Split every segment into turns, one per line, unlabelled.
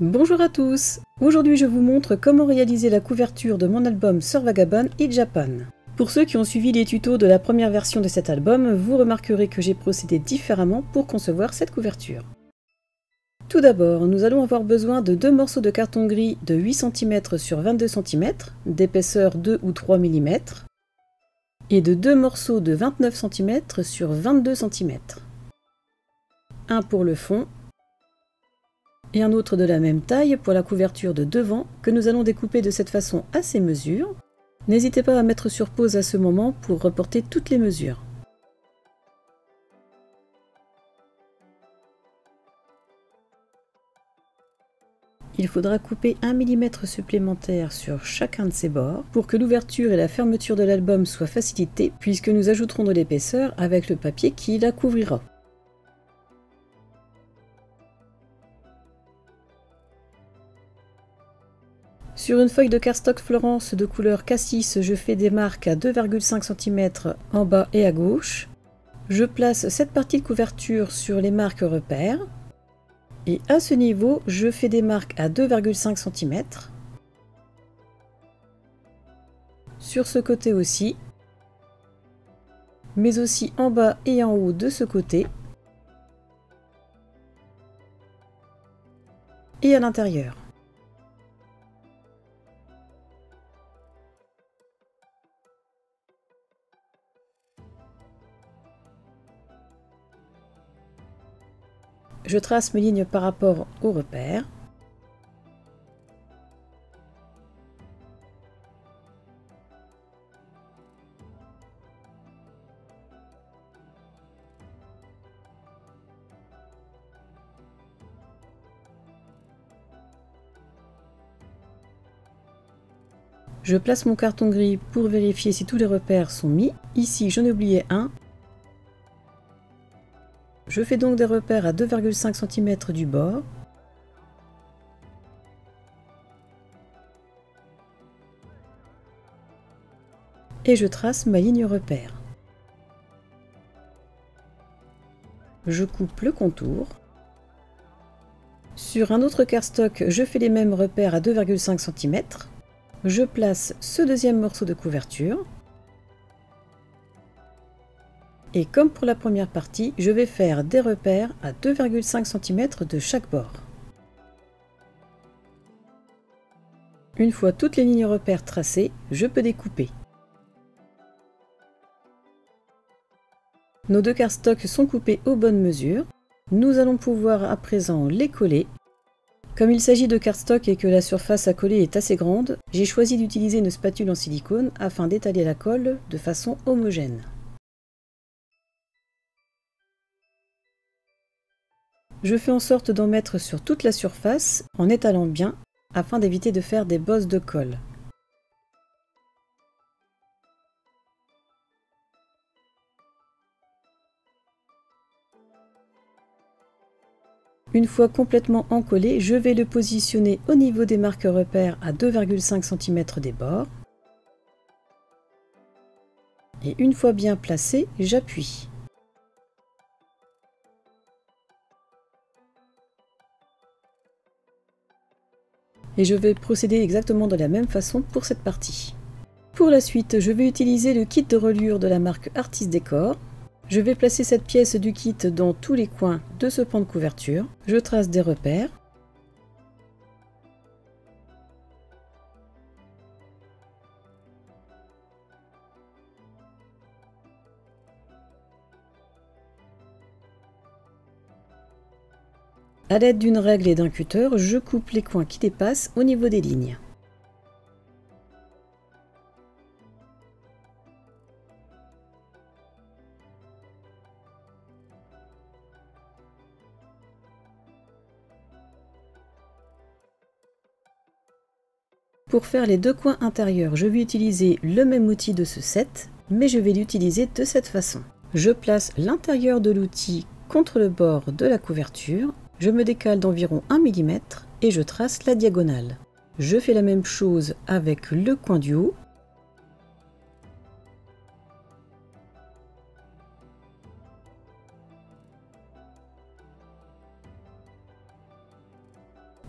Bonjour à tous! Aujourd'hui je vous montre comment réaliser la couverture de mon album Sœur Vagabonde in Japan. Pour ceux qui ont suivi les tutos de la première version de cet album, vous remarquerez que j'ai procédé différemment pour concevoir cette couverture. Tout d'abord, nous allons avoir besoin de deux morceaux de carton gris de 8 cm sur 22 cm, d'épaisseur 2 ou 3 mm, et de deux morceaux de 29 cm sur 22 cm. Un pour le fond, et un autre de la même taille pour la couverture de devant que nous allons découper de cette façon à ces mesures. N'hésitez pas à mettre sur pause à ce moment pour reporter toutes les mesures. Il faudra couper 1 mm supplémentaire sur chacun de ces bords pour que l'ouverture et la fermeture de l'album soient facilitées puisque nous ajouterons de l'épaisseur avec le papier qui la couvrira. Sur une feuille de cardstock Florence de couleur cassis, je fais des marques à 2,5 cm en bas et à gauche. Je place cette partie de couverture sur les marques repères. Et à ce niveau, je fais des marques à 2,5 cm. Sur ce côté aussi. Mais aussi en bas et en haut de ce côté. Et à l'intérieur. Je trace mes lignes par rapport aux repères. Je place mon carton gris pour vérifier si tous les repères sont mis. Ici, j'en ai oublié un. Je fais donc des repères à 2,5 cm du bord. Et je trace ma ligne repère. Je coupe le contour. Sur un autre cardstock, je fais les mêmes repères à 2,5 cm. Je place ce deuxième morceau de couverture. Et comme pour la première partie, je vais faire des repères à 2,5 cm de chaque bord. Une fois toutes les lignes repères tracées, je peux découper. Nos deux cardstocks sont coupés aux bonnes mesures. Nous allons pouvoir à présent les coller. Comme il s'agit de cardstock et que la surface à coller est assez grande, j'ai choisi d'utiliser une spatule en silicone afin d'étaler la colle de façon homogène. Je fais en sorte d'en mettre sur toute la surface en étalant bien afin d'éviter de faire des bosses de colle. Une fois complètement encollé, je vais le positionner au niveau des marques repères à 2,5 cm des bords. Et une fois bien placé, j'appuie. Et je vais procéder exactement de la même façon pour cette partie. Pour la suite, je vais utiliser le kit de reliure de la marque Artist Décor. Je vais placer cette pièce du kit dans tous les coins de ce pan de couverture. Je trace des repères. À l'aide d'une règle et d'un cutter, je coupe les coins qui dépassent au niveau des lignes. Pour faire les deux coins intérieurs, je vais utiliser le même outil de ce set, mais je vais l'utiliser de cette façon. Je place l'intérieur de l'outil contre le bord de la couverture, je me décale d'environ 1 mm et je trace la diagonale. Je fais la même chose avec le coin du haut.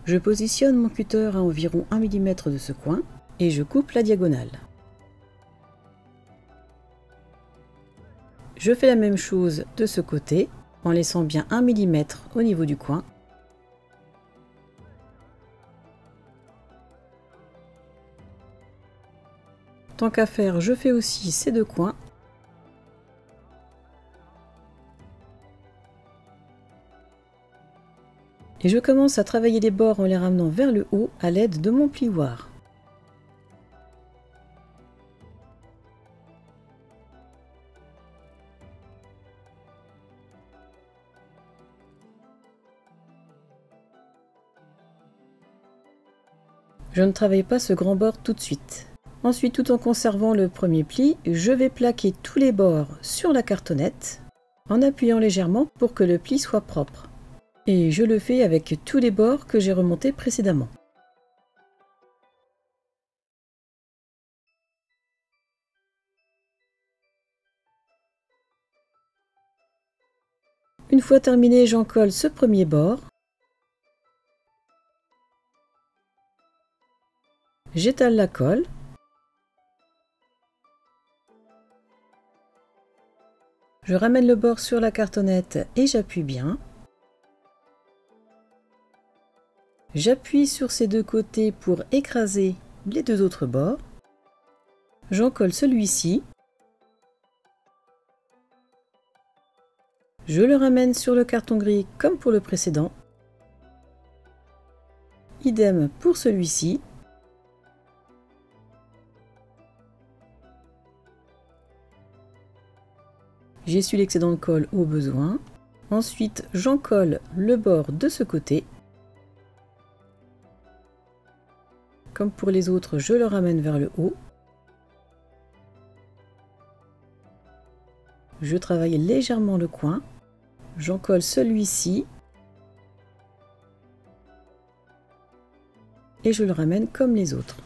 Je positionne mon cutter à environ 1 mm de ce coin et je coupe la diagonale. Je fais la même chose de ce côté en laissant bien 1 mm au niveau du coin. Tant qu'à faire, je fais aussi ces deux coins. Et je commence à travailler les bords en les ramenant vers le haut à l'aide de mon plioir. Je ne travaille pas ce grand bord tout de suite. Ensuite, tout en conservant le premier pli, je vais plaquer tous les bords sur la cartonnette en appuyant légèrement pour que le pli soit propre. Et je le fais avec tous les bords que j'ai remontés précédemment. Une fois terminé, j'encolle ce premier bord. J'étale la colle. Je ramène le bord sur la cartonnette et j'appuie bien. J'appuie sur ces deux côtés pour écraser les deux autres bords. J'encolle celui-ci. Je le ramène sur le carton gris comme pour le précédent. Idem pour celui-ci. J'essuie l'excédent de colle au besoin. Ensuite, j'encolle le bord de ce côté. Comme pour les autres, je le ramène vers le haut. Je travaille légèrement le coin. J'encolle celui-ci. Et je le ramène comme les autres.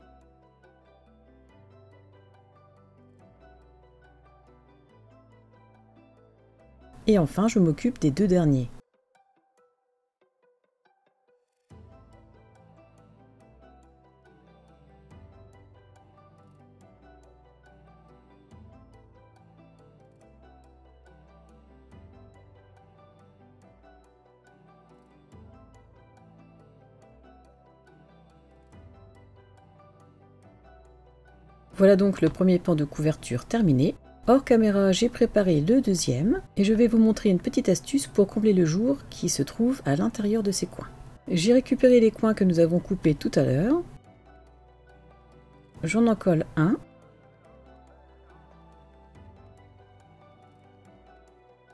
Et enfin, je m'occupe des deux derniers. Voilà donc le premier pan de couverture terminé. Hors caméra, j'ai préparé le deuxième et je vais vous montrer une petite astuce pour combler le jour qui se trouve à l'intérieur de ces coins. J'ai récupéré les coins que nous avons coupés tout à l'heure. J'en encolle un.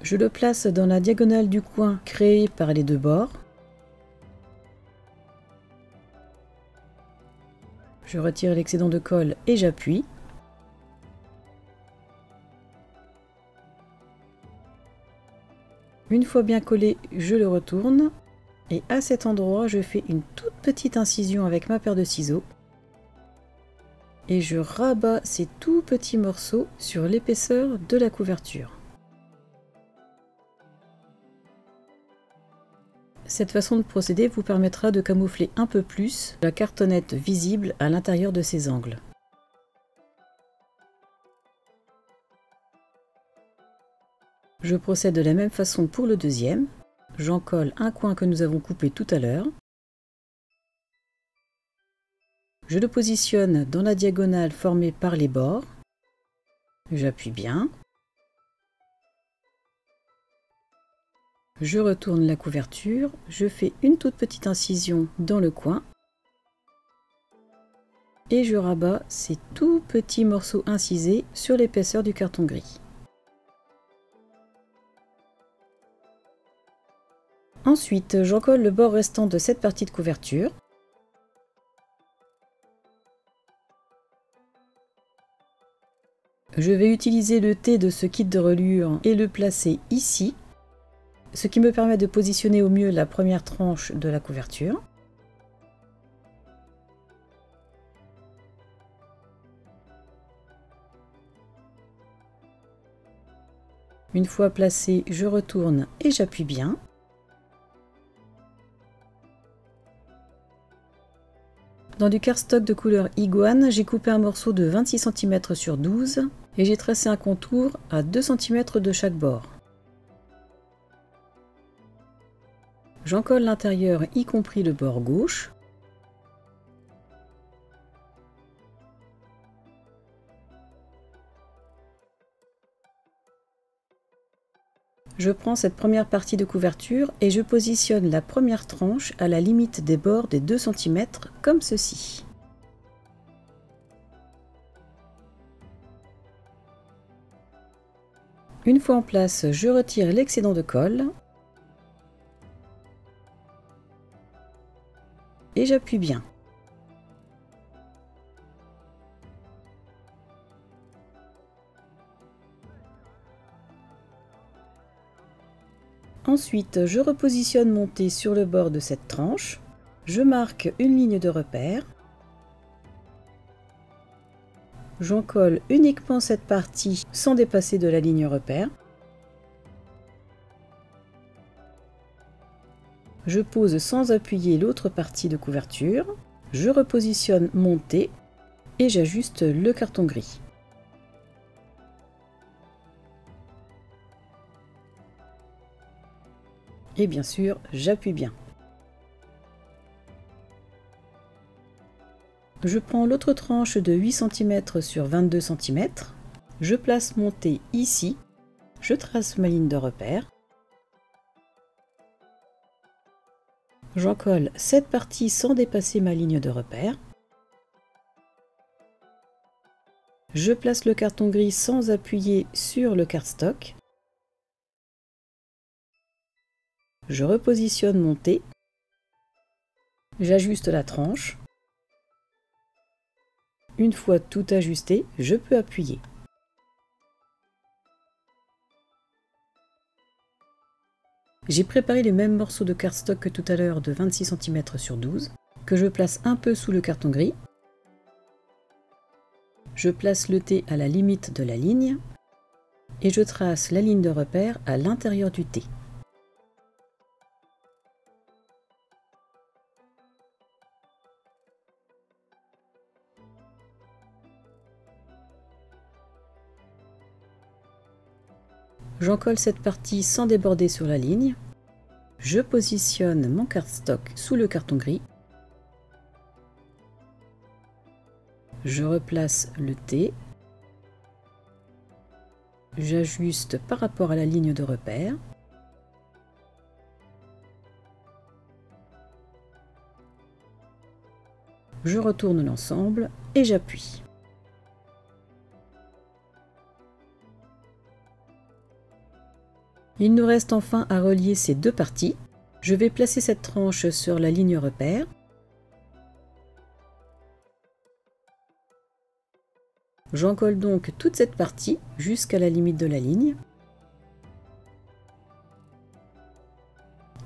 Je le place dans la diagonale du coin créée par les deux bords. Je retire l'excédent de colle et j'appuie. Une fois bien collé, je le retourne et à cet endroit, je fais une toute petite incision avec ma paire de ciseaux et je rabats ces tout petits morceaux sur l'épaisseur de la couverture. Cette façon de procéder vous permettra de camoufler un peu plus la cartonnette visible à l'intérieur de ces angles. Je procède de la même façon pour le deuxième. J'encolle un coin que nous avons coupé tout à l'heure. Je le positionne dans la diagonale formée par les bords. J'appuie bien. Je retourne la couverture. Je fais une toute petite incision dans le coin. Et je rabats ces tout petits morceaux incisés sur l'épaisseur du carton gris. Ensuite, j'encolle le bord restant de cette partie de couverture. Je vais utiliser le T de ce kit de reliure et le placer ici, ce qui me permet de positionner au mieux la première tranche de la couverture. Une fois placé, je retourne et j'appuie bien. Dans du cardstock de couleur iguane, j'ai coupé un morceau de 26 cm sur 12 et j'ai tracé un contour à 2 cm de chaque bord. J'encolle l'intérieur, y compris le bord gauche. Je prends cette première partie de couverture et je positionne la première tranche à la limite des bords des 2 cm, comme ceci. Une fois en place, je retire l'excédent de colle et j'appuie bien. Ensuite, je repositionne mon thé sur le bord de cette tranche. Je marque une ligne de repère. J'encolle uniquement cette partie sans dépasser de la ligne repère. Je pose sans appuyer l'autre partie de couverture. Je repositionne mon thé et j'ajuste le carton gris. Et bien sûr, j'appuie bien. Je prends l'autre tranche de 8 cm sur 22 cm. Je place mon thé ici. Je trace ma ligne de repère. J'encolle cette partie sans dépasser ma ligne de repère. Je place le carton gris sans appuyer sur le cardstock. Je repositionne mon thé. J'ajuste la tranche. Une fois tout ajusté, je peux appuyer. J'ai préparé les mêmes morceaux de cardstock que tout à l'heure de 26 cm sur 12, que je place un peu sous le carton gris. Je place le thé à la limite de la ligne et je trace la ligne de repère à l'intérieur du thé. J'encolle cette partie sans déborder sur la ligne. Je positionne mon cardstock sous le carton gris. Je replace le thé. J'ajuste par rapport à la ligne de repère. Je retourne l'ensemble et j'appuie. Il nous reste enfin à relier ces deux parties. Je vais placer cette tranche sur la ligne repère. J'encolle donc toute cette partie jusqu'à la limite de la ligne,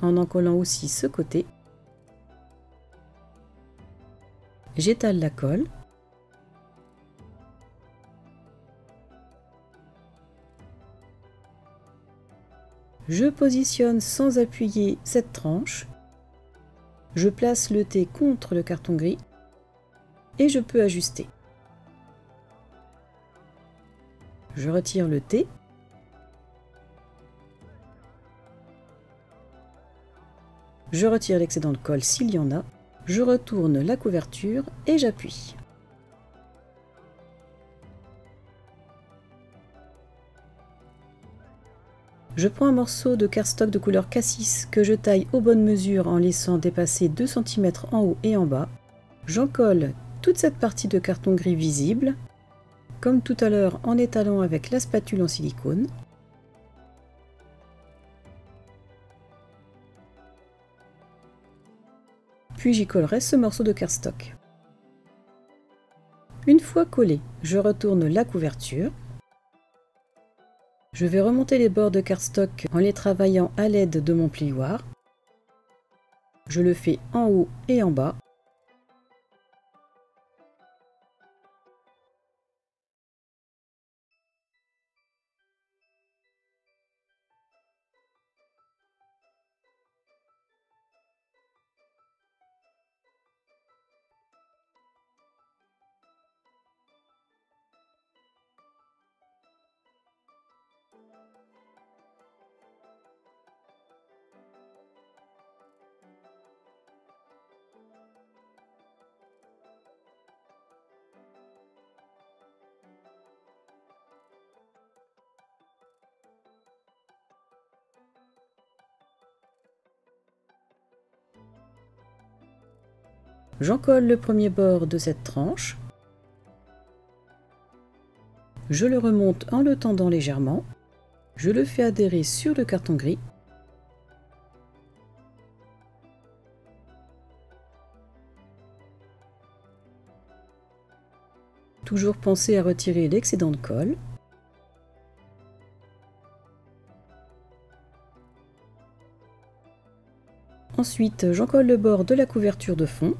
en encollant aussi ce côté. J'étale la colle. Je positionne sans appuyer cette tranche. Je place le thé contre le carton gris et je peux ajuster. Je retire le thé. Je retire l'excédent de colle s'il y en a. Je retourne la couverture et j'appuie. Je prends un morceau de cardstock de couleur cassis que je taille aux bonnes mesures en laissant dépasser 2 cm en haut et en bas. J'encolle toute cette partie de carton gris visible, comme tout à l'heure en étalant avec la spatule en silicone. Puis j'y collerai ce morceau de cardstock. Une fois collé, je retourne la couverture. Je vais remonter les bords de cardstock en les travaillant à l'aide de mon plioir. Je le fais en haut et en bas. J'en colle le premier bord de cette tranche. Je le remonte en le tendant légèrement. Je le fais adhérer sur le carton gris. Toujours penser à retirer l'excédent de colle. Ensuite, j'encolle le bord de la couverture de fond.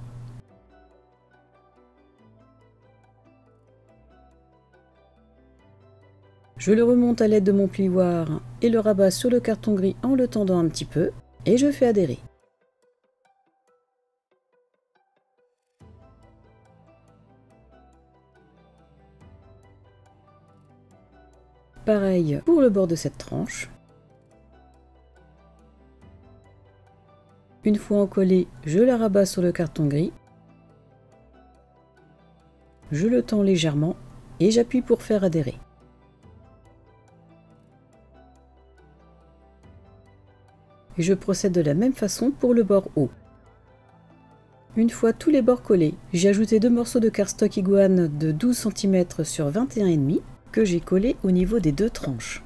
Je le remonte à l'aide de mon plioir et le rabat sur le carton gris en le tendant un petit peu et je fais adhérer. Pareil pour le bord de cette tranche. Une fois encollé, je la rabats sur le carton gris. Je le tends légèrement et j'appuie pour faire adhérer. Et je procède de la même façon pour le bord haut. Une fois tous les bords collés, j'ai ajouté 2 morceaux de cardstock iguane de 12 cm sur 21,5 que j'ai collés au niveau des 2 tranches.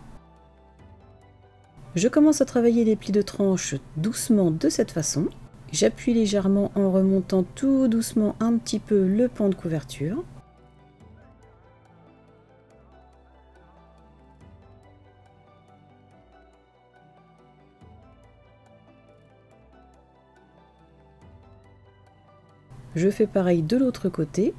Je commence à travailler les plis de tranche doucement de cette façon. J'appuie légèrement en remontant tout doucement un petit peu le pan de couverture. Je fais pareil de l'autre côté.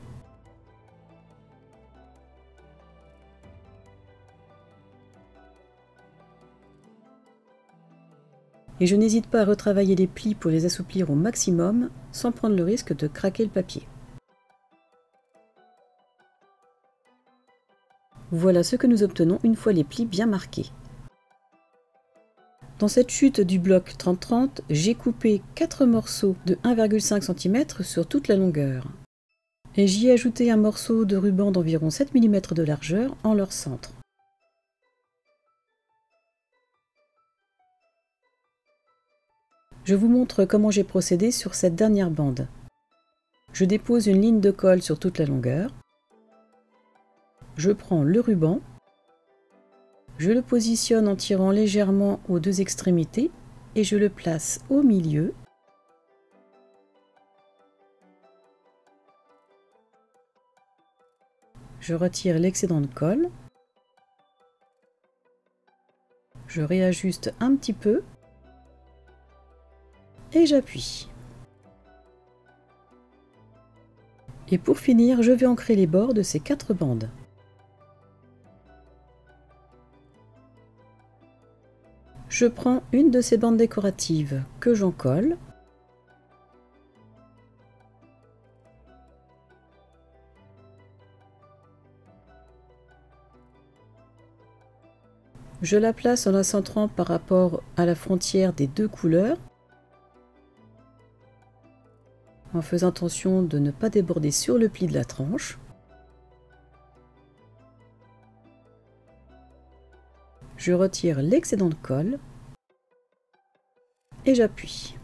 Et je n'hésite pas à retravailler les plis pour les assouplir au maximum, sans prendre le risque de craquer le papier. Voilà ce que nous obtenons une fois les plis bien marqués. Dans cette chute du bloc 30-30, j'ai coupé 4 morceaux de 1,5 cm sur toute la longueur. Et j'y ai ajouté un morceau de ruban d'environ 7 mm de largeur en leur centre. Je vous montre comment j'ai procédé sur cette dernière bande. Je dépose une ligne de colle sur toute la longueur. Je prends le ruban. Je le positionne en tirant légèrement aux 2 extrémités et je le place au milieu. Je retire l'excédent de colle. Je réajuste un petit peu. Et j'appuie. Et pour finir, je vais ancrer les bords de ces 4 bandes. Je prends une de ces bandes décoratives que j'encolle. Je la place en la centrant par rapport à la frontière des 2 couleurs, en faisant attention de ne pas déborder sur le pli de la tranche. Je retire l'excédent de colle et j'appuie.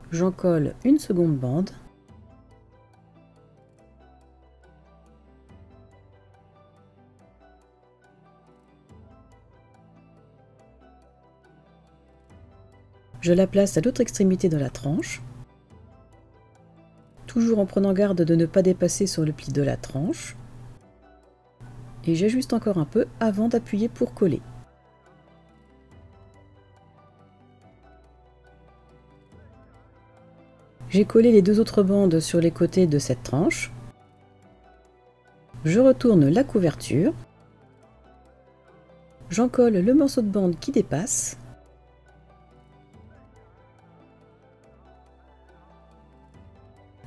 J'en colle une seconde bande. Je la place à l'autre extrémité de la tranche, toujours en prenant garde de ne pas dépasser sur le pli de la tranche. Et j'ajuste encore un peu avant d'appuyer pour coller. J'ai collé les 2 autres bandes sur les côtés de cette tranche. Je retourne la couverture. J'en colle le morceau de bande qui dépasse.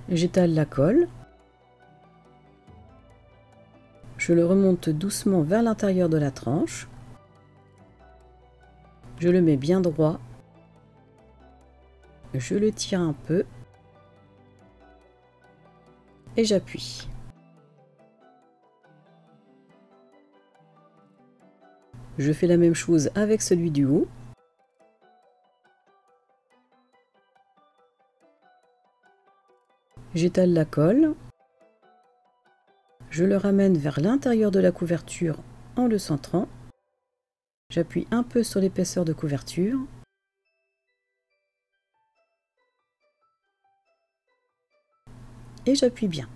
J'étale la colle. Je le remonte doucement vers l'intérieur de la tranche. Je le mets bien droit. Je le tire un peu. Et j'appuie. Je fais la même chose avec celui du haut. J'étale la colle. Je le ramène vers l'intérieur de la couverture en le centrant. J'appuie un peu sur l'épaisseur de couverture. Et j'appuie bien.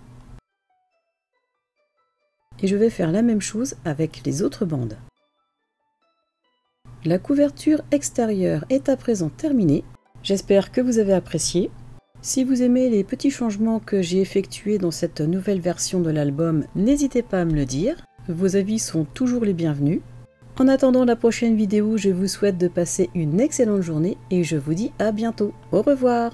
Et je vais faire la même chose avec les autres bandes. La couverture extérieure est à présent terminée. J'espère que vous avez apprécié. Si vous aimez les petits changements que j'ai effectués dans cette nouvelle version de l'album, n'hésitez pas à me le dire. Vos avis sont toujours les bienvenus. En attendant la prochaine vidéo, je vous souhaite de passer une excellente journée et je vous dis à bientôt. Au revoir!